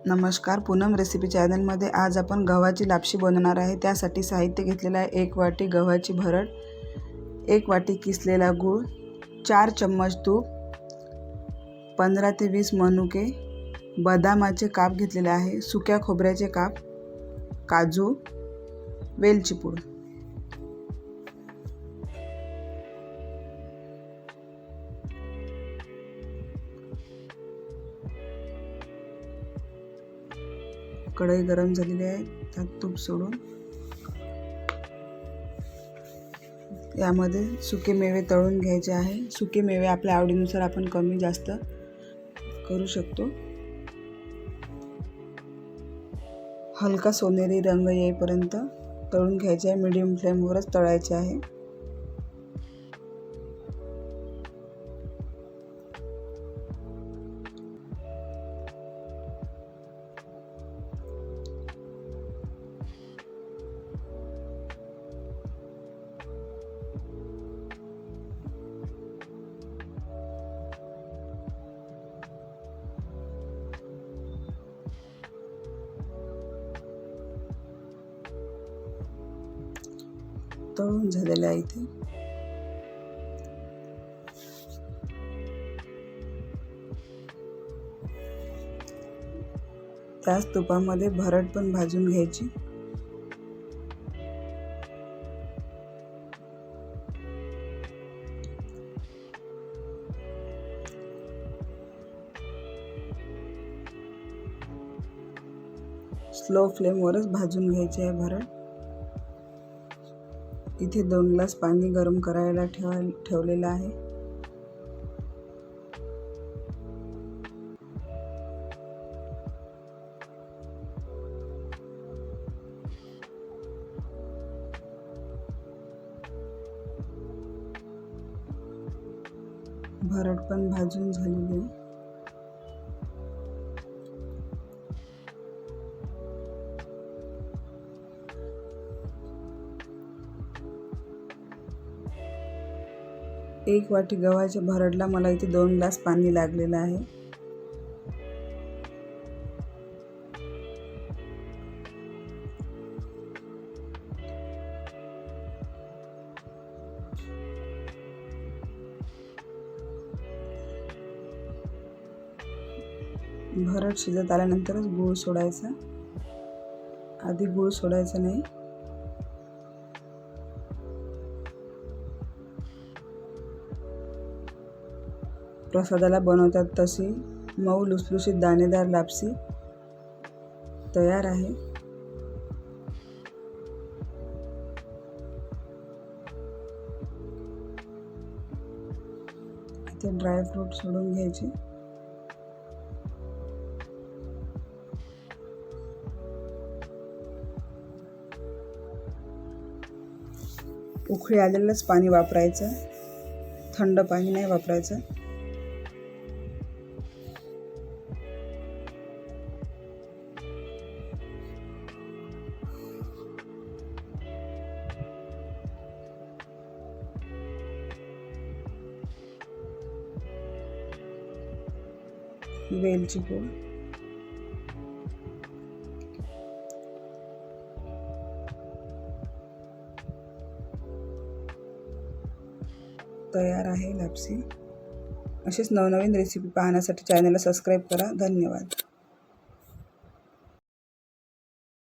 नमस्कार, पूनम रेसिपी चॅनलमध्ये आज आपण गव्हाची लापशी बनवणार आहे। त्यासाठी साहित्य घेतलेले आहे 1 वाटी गव्हाची भरड, 1 वाटी किसलेला गूळ, 4 चम्मच तूप, 15 ते 20 मनुके, बदामाचे काप घेतलेले आहे, सुक्या खोबऱ्याचे काप, काजू, वेलची पूड। कढई गरम झालेली आहे, त्यात तूप सोडून यामध्ये सुके मेवे तळून घ्यायचे आहे। सुके मेवे आपल्या आवडीनुसार आपण कमी जास्त करू शकतो। हलका सोनेरी रंग येईपर्यंत तळून घ्यायचे आहे। मीडियम फ्लेमवरच तळायचे आहे। तळून झालेले आहे ते त्याच तुपामध्ये भरड पण भाजून घ्यायची। स्लो फ्लेमवरच भाजून घ्यायची आहे भरड। इथे 2 ग्लास पाणी गरम करायला ठेवलेलं आहे। भरड पण भाजून झालेली आहे। एक वाटी गव्हाच्या भरडला मला इथे 2 ग्लास पाणी लागलेलं आहे। भरड शिजत आल्यानंतरच गूळ सोडायचा, आधी गूळ सोडायचा नाही। प्रसादाला बनवतात तशी मऊ लुसलुशीत दाणेदार लापशी तयार आहे। इथे ड्रायफ्रूट सोडून घ्यायचे। उकळी आलेलंच पाणी वापरायचं, थंड पाणी नाही वापरायचं। वेलची पूड, तयार आहे लापशी। अशीच नवनवीन रेसिपी पाहण्यासाठी चॅनलला सबस्क्राईब करा। धन्यवाद।